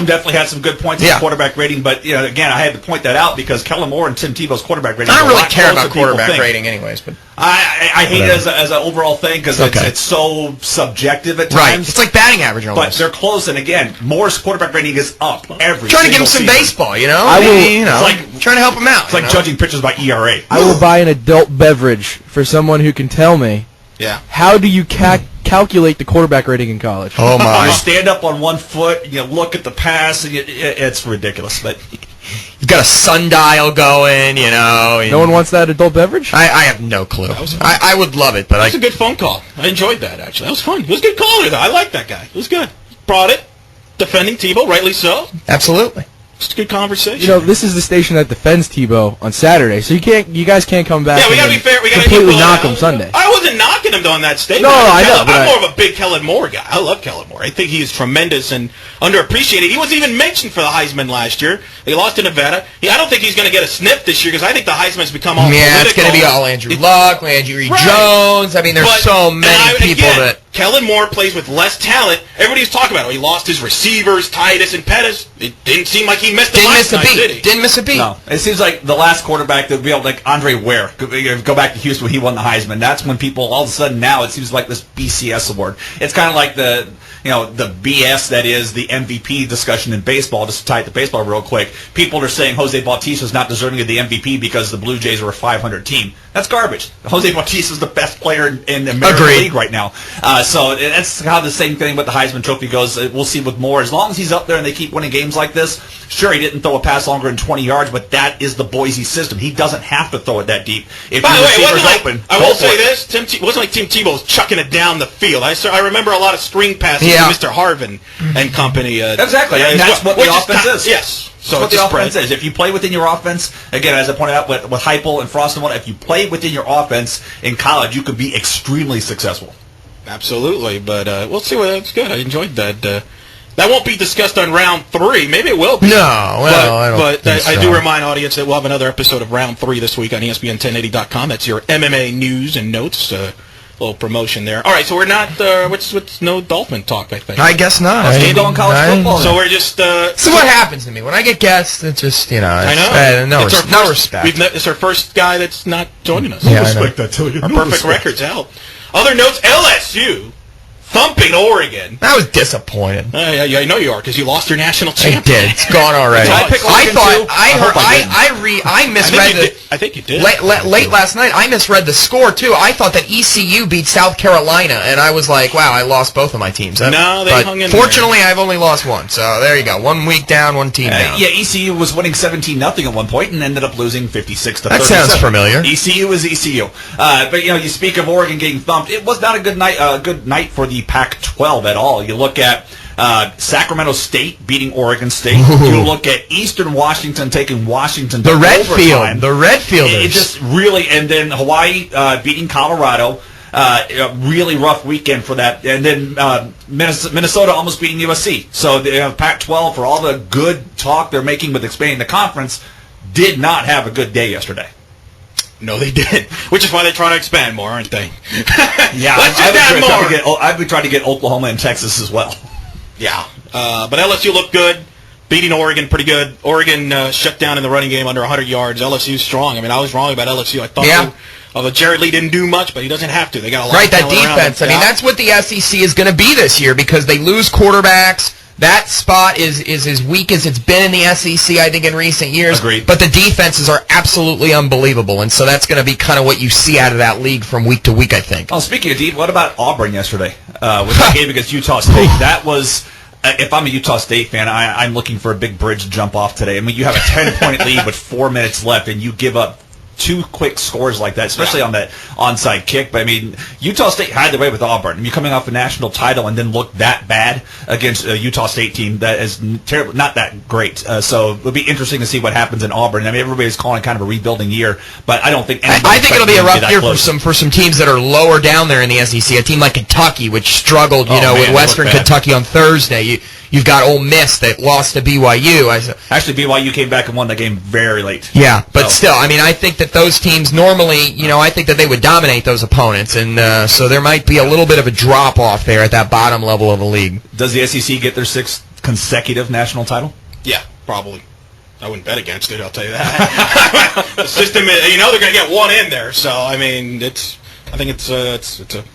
definitely had some good points in the quarterback rating, but again, I had to point that out because Kellen Moore and Tim Tebow's quarterback rating. I don't really care about quarterback rating, anyways. But I hate it as an overall thing because it's so subjective at times. Right. It's like batting average almost. But they're close, and again, Moore's quarterback rating is up every trying to give him some season. baseball, It's like trying to help him out. It's like judging pitchers by ERA. I will buy an adult beverage for someone who can tell me. Yeah. How do you calculate the quarterback rating in college? Oh my! You stand up on one foot, you look at the pass, and it's ridiculous. But you've got a sundial going, No one wants that adult beverage? I have no clue. I would love it, but that was a good phone call. I enjoyed that, actually. That was fun. It was a good caller, though. I like that guy. It was good. Brought it. Defending Tebow, rightly so. Absolutely. It's a good conversation. This is the station that defends Tebow on Saturday, so you guys can't come back. Yeah, we gotta be fair. We gotta completely knock him Sunday. I wasn't knocking him on that statement. No, I know. I'm more of a big Kellen Moore guy. I love Kellen Moore. I think he is tremendous and underappreciated. He wasn't even mentioned for the Heisman last year. He lost to Nevada. I don't think he's going to get a sniff this year because I think the Heisman's become all political. It's going to be all Andrew Luck, Andrew Jones. I mean, there's so many people that. Kellen Moore plays with less talent. Everybody's talking about it. He lost his receivers, Titus and Pettis. It didn't seem like he missed a beat. Did he? Didn't miss a beat. No. It seems like the last quarterback that would be able, like Andre Ware, go back to Houston when he won the Heisman. That's when people, all of a sudden now, it seems like this BCS award. It's kind of like the BS that is the MVP discussion in baseball. Just to tie it to baseball real quick, people are saying Jose Bautista is not deserving of the MVP because the Blue Jays are a 500 team. That's garbage. Jose Bautista is the best player in the American League right now. So that's how the same thing with the Heisman Trophy goes. We'll see with Moore. As long as he's up there and they keep winning games like this, sure, he didn't throw a pass longer than 20 yards, but that is the Boise system. He doesn't have to throw it that deep. If By the way, receiver's open, I will say this, it wasn't like Tim Tebow was chucking it down the field. I remember a lot of screen passes to Mr. Harvin and company. Exactly. And that's what the offense is. Yes. So that's what the offense is. If you play within your offense, again, as I pointed out with Heupel and Frost and whatnot, if you play within your offense in college, you could be extremely successful. Absolutely, but we'll see. That's good. I enjoyed that. That won't be discussed on round 3. Maybe it will be. No, well, I don't think so. I do remind audience that we'll have another episode of round 3 this week on ESPN1080.com. That's your MMA news and notes. Little promotion there. All right, so we're not. What's no Dolphin talk? I think. I guess not. Let's go on college football. So we're just. So what happens to me when I get guests? It's just I know. No respect. It's our first guy that's not joining us. Yeah, respect that too. Our perfect record's out. Other notes: LSU thumping Oregon. I was disappointed. I know you are because you lost your national championship. I did. It's gone already. I misread the. I think you did. Late last night, I misread the score too. I thought that ECU beat South Carolina, and I was like, "Wow, I lost both of my teams." No, they hung in. Fortunately, I've only lost one, so there you go. 1 week down, one team down. Yeah, ECU was winning 17-0 at one point and ended up losing 56-37. That sounds familiar. ECU is ECU, but you speak of Oregon getting thumped. It was not a good night for the Pac-12 at all. You look at Sacramento State beating Oregon State. Ooh. You look at Eastern Washington taking Washington to overtime. The Redfielders. It just really, and then Hawaii beating Colorado. A really rough weekend for that. And then Minnesota almost beating USC. So the Pac-12, for all the good talk they're making with expanding the conference, did not have a good day yesterday. No, they did. Which is why they're trying to expand more, aren't they? Yeah, I've been trying to get Oklahoma and Texas as well. Yeah. But LSU looked good, beating Oregon pretty good. Oregon shut down in the running game under 100 yards. LSU's strong. I mean, I was wrong about LSU. I thought Jared Lee didn't do much, but he doesn't have to. They got a lot of talent that defense. I mean, that's what the SEC is going to be this year because they lose quarterbacks. That spot is as weak as it's been in the SEC, I think, in recent years. Agreed. But the defenses are absolutely unbelievable, and so that's going to be kind of what you see out of that league from week to week, I think. Oh, speaking of deep, what about Auburn yesterday with that game against Utah State? That was, if I'm a Utah State fan, I'm looking for a big bridge to jump off today. I mean, you have a 10-point lead with 4 minutes left, and you give up 2 quick scores like that, especially on that onside kick. But I mean, Utah State had their way with Auburn. I mean, you're coming off a national title and then look that bad against a Utah State team that is terrible, not that great. So it'll be interesting to see what happens in Auburn. I mean, everybody's calling it kind of a rebuilding year, but I don't think. I think it'll be a rough year for some teams that are lower down there in the SEC. A team like Kentucky, which struggled, with Western Kentucky on Thursday. You've got Ole Miss that lost to BYU. Actually, BYU came back and won that game very late. Yeah, but still, I mean, I think that those teams normally, I think that they would dominate those opponents, and so there might be a little bit of a drop-off there at that bottom level of the league. Does the SEC get their 6th consecutive national title? Yeah, probably. I wouldn't bet against it, I'll tell you that. The system, they're going to get one in there, so, I mean, the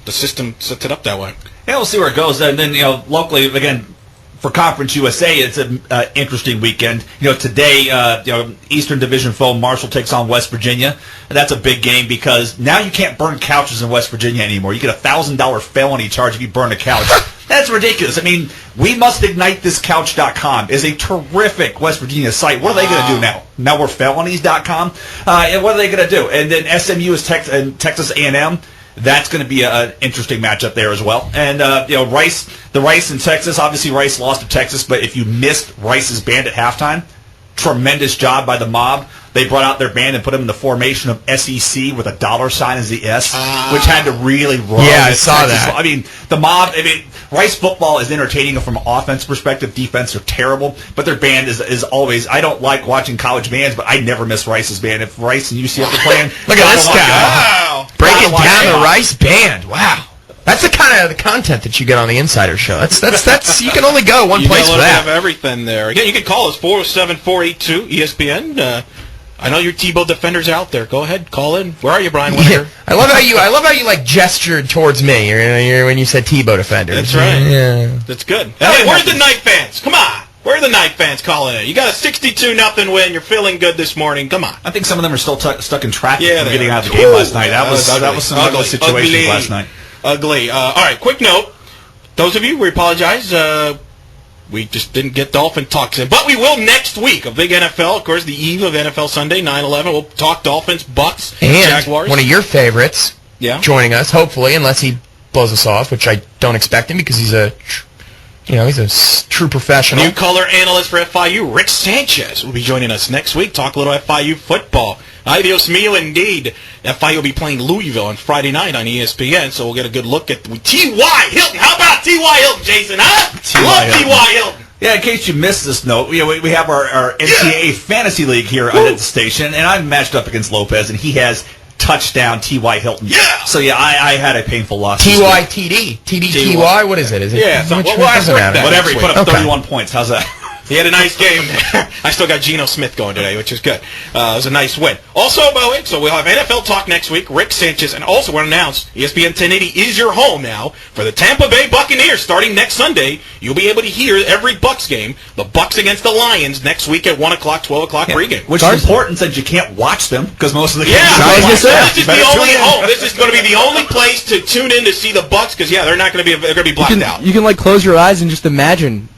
system sets it up that way. Yeah, we'll see where it goes. And then, locally, again, for Conference USA, it's an interesting weekend. Today, Eastern Division foe Marshall takes on West Virginia. And that's a big game because now you can't burn couches in West Virginia anymore. You get a $1,000 felony charge if you burn a couch. That's ridiculous. I mean, WeMustIgniteThisCouch.com is a terrific West Virginia site. What are they going to do now? Now we're felonies.com? And what are they going to do? And then SMU is Texas A&M. That's going to be an interesting matchup there as well. And, Rice in Texas, obviously Rice lost to Texas, but if you missed Rice's band at halftime, tremendous job by the Mob. They brought out their band and put them in the formation of SEC with a $ as the S, which had to really roll. Yeah, I saw that. I mean, the Mob, Rice football is entertaining from an offense perspective. Defense are terrible, but their band is always, I don't like watching college bands, but I never miss Rice's band. If Rice and UCF are playing, look at this guy. Wow. Breaking down the Rice band. Wow. That's the kind of the content that you get on the Insider Show. That's you can only go one place for that. You have everything there. Again, you can call us 407-482-ESPN. I know your Tebow defenders out there. Go ahead, call in. Where are you, Brian Winter? Yeah. I love how you like gestured towards me when you said Tebow defenders. That's right. Yeah. That's good. Hey, where's the Knight fans? Come on. Where are the Knight fans calling in? You got a 62-0 win. You're feeling good this morning. Come on. I think some of them are still stuck in traffic from getting are. out of the game last night. That was some ugly situations last night. Ugly. All right, quick note. Those of you, we apologize. We just didn't get Dolphin talks in. But we will next week. A big NFL, of course, the eve of NFL Sunday, 9/11. We'll talk Dolphins, Bucks, and Jaguars. One of your favorites joining us, hopefully, unless he blows us off, which I don't expect him because he's a true professional. New color analyst for FIU, Rick Sanchez, will be joining us next week. Talk a little FIU football. Ay, Dios mío, indeed. FIU will be playing Louisville on Friday night on ESPN, so we'll get a good look at T.Y. Hilton. How about T.Y. Hilton, Jason, huh? Love T.Y. Hilton. Yeah, in case you missed this note, we have our NCAA Fantasy League here at the station, and I'm matched up against Lopez, and he has touchdown T.Y. Hilton. Yeah! So, I had a painful loss. T.Y. T.D. T.D. T.Y. What is it? Is it? Yeah, whatever. He put up 31 points. How's that? He had a nice game. I still got Geno Smith going today, which is good. It was a nice win. Also, by the way, so we'll have NFL talk next week. Rick Sanchez, and also we're announced ESPN 1080 is your home now for the Tampa Bay Buccaneers starting next Sunday. You'll be able to hear every Bucs game. The Bucs against the Lions next week at 1 o'clock, 12 o'clock pregame. Which is important since you can't watch them because most of the games this is the only home. This is going to be the only place to tune in to see the Bucs because they're not going to be blacked out. You can close your eyes and just imagine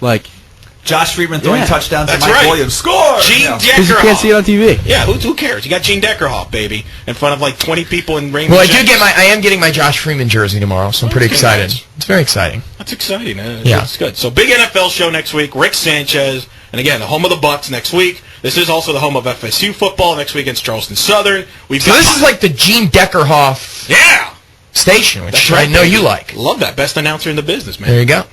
Josh Friedman throwing touchdowns to Mike Williams. Score! Gene Deckerhoff. Because you can't see it on TV. Yeah, who cares? You got Gene Deckerhoff, baby, in front of 20 people in Rainbow. Well, I am getting my Josh Freeman jersey tomorrow, so I'm pretty excited. It's very exciting. That's exciting. Yeah. It's good. So, big NFL show next week. Rick Sanchez, and again, the home of the Bucs next week. This is also the home of FSU football next week against Charleston Southern. This is like the Gene Deckerhoff station, which I know you like. Love that. Best announcer in the business, man. There you go.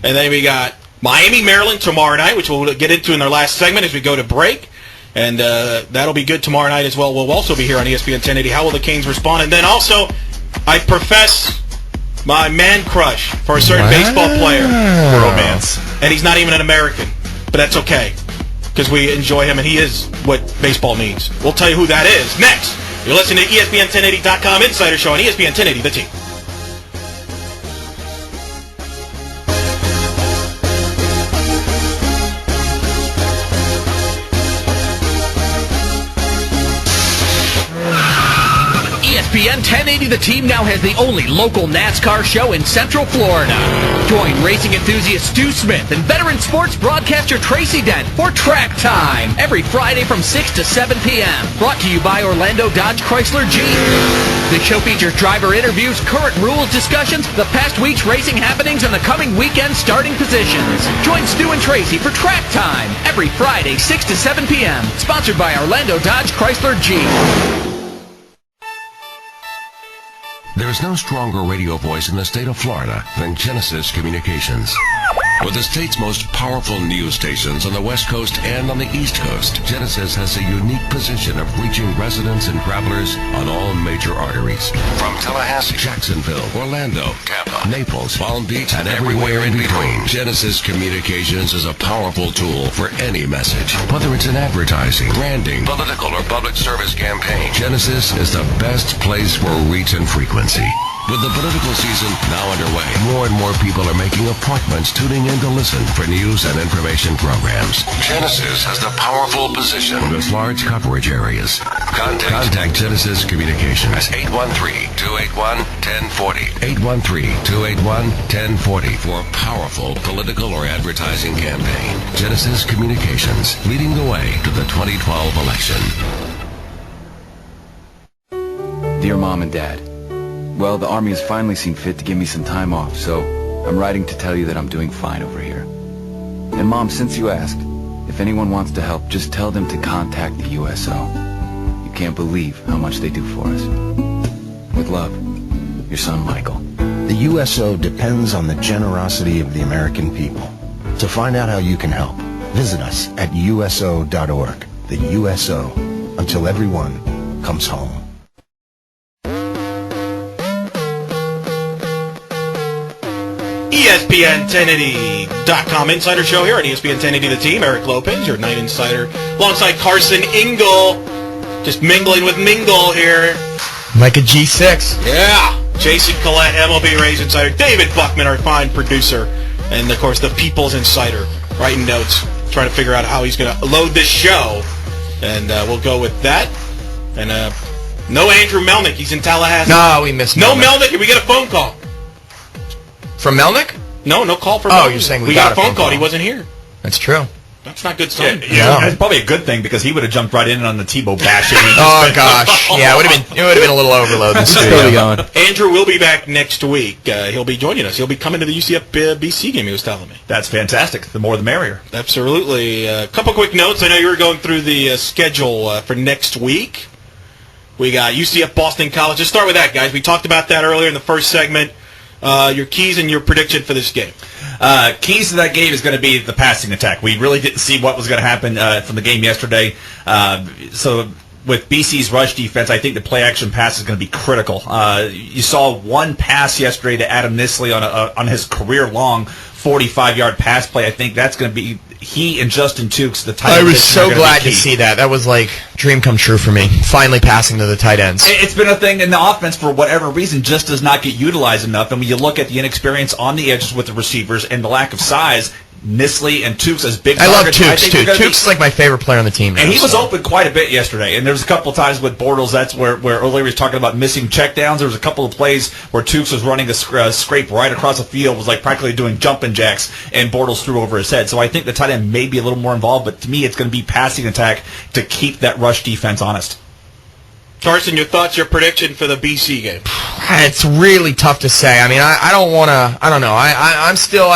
And then we got Miami, Maryland tomorrow night, which we'll get into in our last segment as we go to break. And that'll be good tomorrow night as well. We'll also be here on ESPN 1080. How will the Canes respond? And then also, I profess my man crush for a certain baseball player. Romance. And he's not even an American. But that's okay, because we enjoy him, and he is what baseball means. We'll tell you who that is next. You're listening to ESPN1080.com Insider Show on ESPN 1080, the team. ESPN 1080 The Team now has the only local NASCAR show in Central Florida. Join racing enthusiast Stu Smith and veteran sports broadcaster Tracy Dent for Track Time every Friday from 6 to 7 p.m. Brought to you by Orlando Dodge Chrysler Jeep. The show features driver interviews, current rules discussions, the past week's racing happenings, and the coming weekend starting positions. Join Stu and Tracy for Track Time every Friday 6 to 7 p.m. Sponsored by Orlando Dodge Chrysler Jeep. There is no stronger radio voice in the state of Florida than Genesis Communications. With the state's most powerful news stations on the West Coast and on the East Coast, Genesis has a unique position of reaching residents and travelers on all major arteries. From Tallahassee, Jacksonville, Orlando, Tampa, Naples, Palm Beach, and everywhere in between, Genesis Communications is a powerful tool for any message. Whether it's in advertising, branding, political, or public service campaign, Genesis is the best place for reach and frequency. With the political season now underway, more and more people are making appointments tuning in to listen for news and information programs. Genesis has the powerful position with large coverage areas. Contact Genesis Communications at 813-281-1040. 813-281-1040 for a powerful political or advertising campaign. Genesis Communications, leading the way to the 2012 election. Dear Mom and Dad, well, the Army has finally seen fit to give me some time off, so I'm writing to tell you that I'm doing fine over here. And Mom, since you asked, if anyone wants to help, just tell them to contact the USO. You can't believe how much they do for us. With love, your son Michael. The USO depends on the generosity of the American people. To find out how you can help, visit us at USO.org. The USO, until everyone comes home. ESPN 1080.com Insider Show here on ESPN 1080 The Team. Eric Lopez, your night insider, alongside Carson Ingle. Just mingling with Mingle here. Like a G6. Yeah. Jason Collette, MLB Rays insider. David Buckman, our fine producer. And, of course, the People's Insider, writing notes, trying to figure out how he's going to load this show. And we'll go with that. And no Andrew Melnick. He's in Tallahassee. No, we missed No Melnick. Melnick, and we get a phone call. From Melnick? No call from Melnick. You're saying we got a phone call. He wasn't here. That's true. That's not good sign. It's probably a good thing because he would have jumped right in on the Tebow bashing. Oh gosh, yeah, it would have been a little overload. Andrew will be back next week. He'll be joining us. He'll be coming to the UCF BC game. He was telling me. That's fantastic. The more, the merrier. Absolutely. A couple quick notes. I know you were going through the schedule for next week. We got UCF Boston College. Let's start with that, guys. We talked about that earlier in the first segment. Your keys and your prediction for this game. Keys to that game is going to be the passing attack. We really didn't see what was going to happen from the game yesterday. So with BC's rush defense, I think the play-action pass is going to be critical. You saw one pass yesterday to Adam Nisley on his career-long 45-yard pass play. I think that's going to be he and Justin Tukes, the tight end. I was so glad to see that. That was like dream come true for me. Finally passing to the tight ends. It's been a thing in the offense for whatever reason just does not get utilized enough. And when you look at the inexperience on the edges with the receivers and the lack of size, Nisley and Tukes as big targets. I love Tukes, too. Tukes is like my favorite player on the team now. And he was open quite a bit yesterday. And there was a couple of times with Bortles, that's where O'Leary was talking about missing checkdowns. There was a couple of plays where Tukes was running a scrape right across the field, was like practically doing jumping jacks, and Bortles threw over his head. So I think the tight end may be a little more involved, but to me it's going to be passing attack to keep that rush defense honest. Carson, your thoughts, your prediction for the BC game? It's really tough to say. I mean, I don't want to. I don't know. I'm still.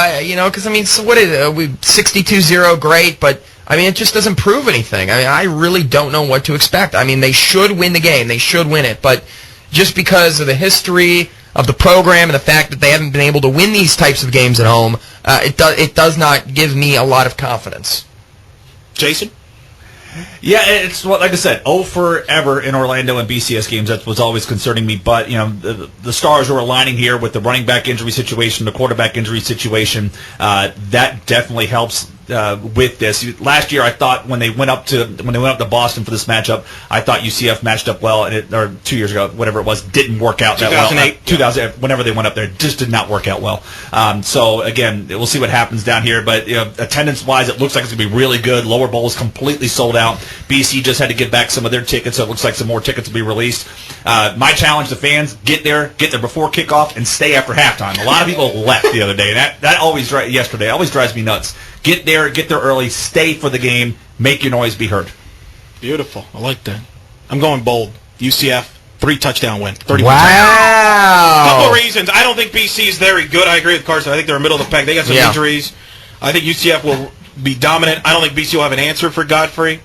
Because I mean, so what is it? We 62-0, great, but I mean, it just doesn't prove anything. I mean, I really don't know what to expect. I mean, they should win the game. They should win it, but just because of the history of the program and the fact that they haven't been able to win these types of games at home, it does not give me a lot of confidence. Jason? Yeah, it's like I said, 0 for ever in Orlando and BCS games. That was always concerning me. But the stars are aligning here with the running back injury situation, the quarterback injury situation. That definitely helps with this. Last year, I thought when they went up to Boston for this matchup, I thought UCF matched up well, or 2 years ago, whatever it was, didn't work out that well. 2008, whenever they went up there, it just did not work out well. So again, we'll see what happens down here. But attendance-wise, it looks like it's going to be really good. Lower bowl is completely sold out. BC just had to get back some of their tickets, so it looks like some more tickets will be released. My challenge to fans: get there before kickoff and stay after halftime. A lot of people left the other day, and that always drives me nuts. Get there early, stay for the game, make your noise be heard. Beautiful. I like that. I'm going bold. UCF, 3-touchdown win. 30 Wow. Couple reasons. I don't think BC is very good. I agree with Carson. I think they're middle of the pack. They got some injuries. I think UCF will be dominant. I don't think BC will have an answer for Godfrey.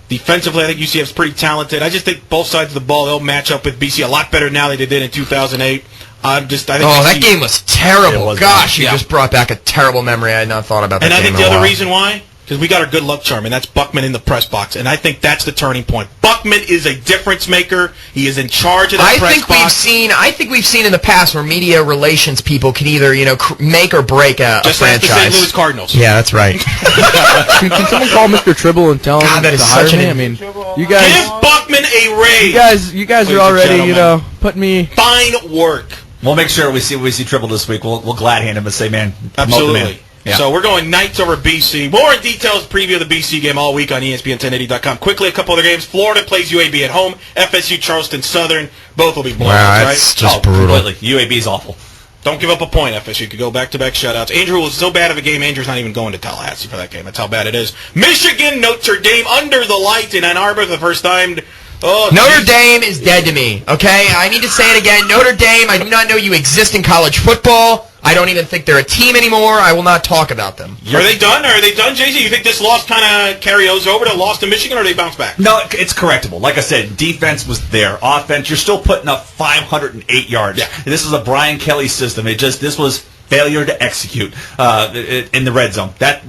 Defensively, I think UCF is pretty talented. I just think both sides of the ball, they'll match up with BC a lot better now than they did in 2008. I think that game was terrible. Gosh, you just brought back a terrible memory. I had not thought about that. And I think the other reason why, because we got our good luck charm, and that's Buckman in the press box. And I think that's the turning point. Buckman is a difference maker. He is in charge of that press box. I think we've seen in the past where media relations people can either make or break a just franchise. Just like the St. Louis Cardinals. Yeah, that's right. Can someone call Mr. Tribble and tell him that is to hire such me? an. I mean, you guys. Give Buckman a raise. You guys are already putting me. Fine work. We'll make sure we see Tribble this week. We'll glad hand him and say, man, absolutely. Yeah. So we're going Knights over BC. More details, preview of the BC game all week on ESPN1080.com. Quickly, a couple other games. Florida plays UAB at home. FSU, Charleston Southern. Both will be blowouts, right? That's just brutal. Completely. UAB's awful. Don't give up a point, FSU. Could go back-to-back shutouts. Andrew was so bad of a game, Andrew's not even going to Tallahassee for that game. That's how bad it is. Michigan, Notre Dame, under the lights in Ann Arbor for the first time. Notre Dame is dead to me, okay? I need to say it again. Notre Dame, I do not know you exist in college football. I don't even think they're a team anymore. I will not talk about them. Are they done? JC? You think this loss kind of carries over to loss to Michigan, or do they bounce back? No, it's correctable. Like I said, defense was there. Offense, you're still putting up 508 yards. Yeah. This is a Brian Kelly system. This was failure to execute in the red zone. That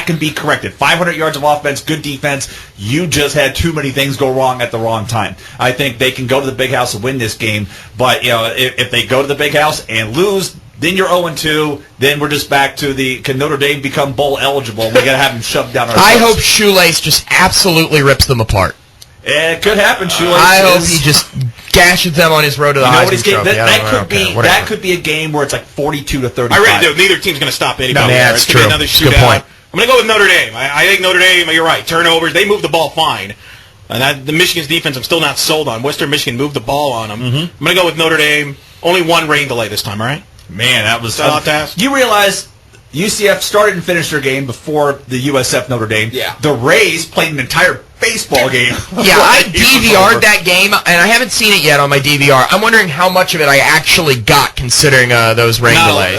can be corrected. 500 yards of offense, good defense. You just had too many things go wrong at the wrong time. I think they can go to the big house and win this game, but if they go to the big house and lose, Then you're 0-2. Then we're just back to can Notre Dame become bowl eligible? We got to have them shoved down our throats. I hope Shoelace just absolutely rips them apart. It could happen. Shoelace. I hope he just gashes them on his road to the Heisman Trophy. That could be a game where it's like 42-35. I really do. Neither team's going to stop anybody. No, that's true. Another shootout. Good point. I'm going to go with Notre Dame. I think Notre Dame, you're right, turnovers, they move the ball fine. And the Michigan's defense I'm still not sold on. Western Michigan moved the ball on them. I'm going to go with Notre Dame. Only one rain delay this time, all right? Man, that was tough to ask. You realize UCF started and finished their game before the USF Notre Dame. Yeah. The Rays played an entire baseball game. Yeah, I DVR'd that game, and I haven't seen it yet on my DVR. I'm wondering how much of it I actually got, considering those rain delays.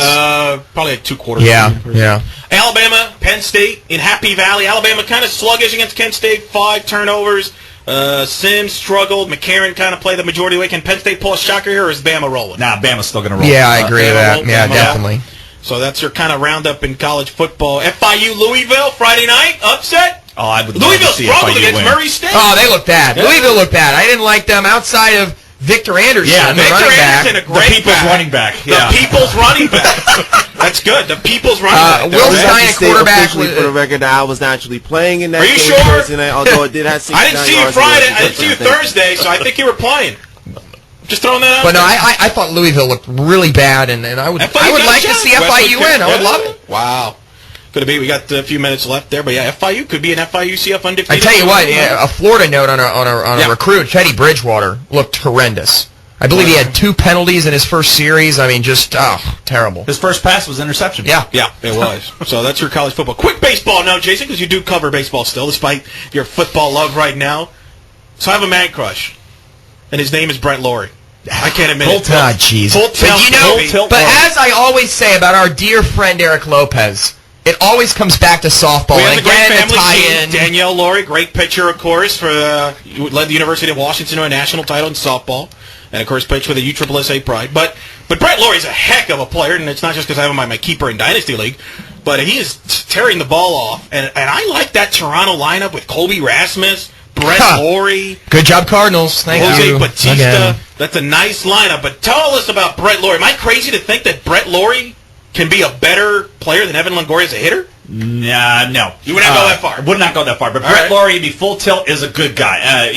Probably like 2 quarters. Yeah. Alabama, Penn State in Happy Valley. Alabama kind of sluggish against Kent State, 5 turnovers. Sims struggled. McCarron kind of played the majority of the way. Can Penn State pull a shocker here, or is Bama rolling? Nah, Bama's still going to roll. Yeah, I agree with that. Yeah, definitely. So that's your kind of roundup in college football. FIU Louisville Friday night upset. Oh, I would Louisville love to see struggled FIU against win. Murray State. Oh, they look bad. Yeah. Louisville looked bad. I didn't like them outside of Victor Anderson, the running back. A great the people's running back. The people's running back. That's good. The people's running back. Will Stein, a quarterback. For the record, I was actually playing in that game. Are you sure? Personally, although it did have 69 I didn't see you Friday. I didn't see you Thursday, so I think you were playing. Just throwing that out. But no, I thought Louisville looked really bad, and I would like to see FIU win. I would love it. Wow. Could it be? We got a few minutes left there, but yeah, FIU could be an FIU-CF undefeated. I tell you what, a Florida note on a recruit, Teddy Bridgewater, looked horrendous. I believe he had 2 penalties in his first series. I mean, just terrible. His first pass was interception. Yeah, it was. So that's your college football. Quick baseball note, Jason, because you do cover baseball still, despite your football love right now. So I have a man crush, and his name is Brett Laurie. I can't admit it. Ah, jeez. But as I always say about our dear friend Eric Lopez, it always comes back to softball. We have and a great again, family tie-in. team. Danielle Laurie, great pitcher, of course, led the University of Washington to a national title in softball, and of course pitched for the USSSA Pride. But Brett Laurie's a heck of a player, and it's not just because I have him on my keeper in Dynasty League, but he is tearing the ball off, and I like that Toronto lineup with Colby Rasmus, Brett Laurie. Good job, Cardinals. Thank you. Jose Batista. Again. That's a nice lineup. But tell us about Brett Laurie. Am I crazy to think that Brett Laurie can be a better player than Evan Longoria as a hitter? Nah, no. You would not go that far. I would not go that far. But Brett Laurie, to be full tilt, is a good guy.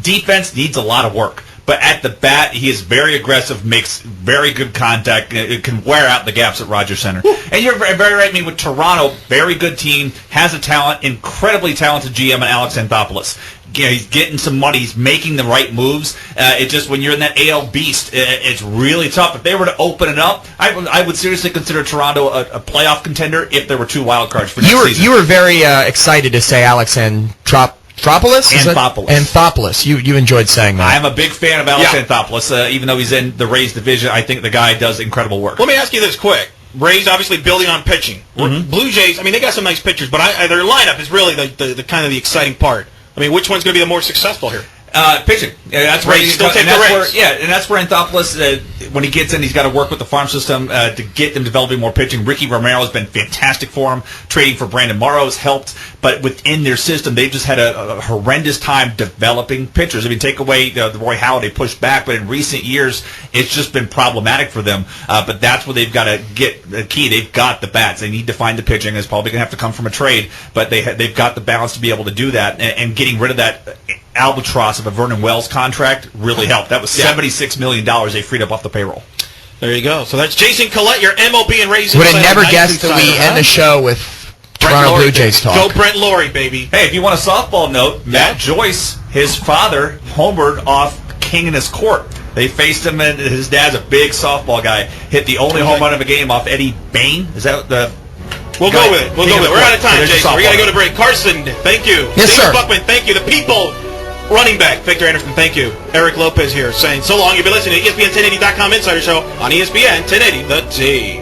Defense needs a lot of work. But at the bat, he is very aggressive, makes very good contact. It can wear out the gaps at Rogers Center. And you're very right. I mean, with Toronto, very good team, has a talent, incredibly talented GM in Alex Anthopoulos. He's getting some money. He's making the right moves. It's just when you're in that AL beast, it's really tough. If they were to open it up, I would seriously consider Toronto a playoff contender if there were 2 wild cards for next season. You were very excited to say Alex Anthopoulos. You enjoyed saying that. I'm a big fan of Alex Anthopoulos. Even though he's in the Rays division, I think the guy does incredible work. Let me ask you this quick. Rays obviously building on pitching. Blue Jays, I mean, they got some nice pitchers, but their lineup is really the kind of the exciting part. I mean, which one's going to be the more successful here? Pitching. That's where Rays still take the Rays. And that's where Anthopoulos, when he gets in, he's got to work with the farm system to get them developing more pitching. Ricky Romero has been fantastic for him. Trading for Brandon Morrow has helped. But within their system, they've just had a horrendous time developing pitchers. I mean, take away the Roy Halladay pushed back, but in recent years, it's just been problematic for them. But that's where they've got to get the key. They've got the bats. They need to find the pitching. It's probably going to have to come from a trade, but they've got the balance to be able to do that. And getting rid of that albatross of a Vernon Wells contract really helped. That was $76 million they freed up off the payroll. There you go. So that's Jason Collette, your MLB and Rays. Would have never guessed that we end the show with Toronto Blue Jays talk. Go Brett Laurie, baby. Hey, if you want a softball note, Matt Joyce, his father, homered off King in his court. They faced him, and his dad's a big softball guy. Hit the only home run of a game off Eddie Bain. Is that the... We'll go with it. We're out of time, Jason. We got to go to break. Carson, thank you. Yes, sir. Buckman, thank you. The people... Running back, Victor Anderson, thank you. Eric Lopez here saying so long. You've been listening to ESPN 1080.com Insider Show on ESPN 1080, The Team.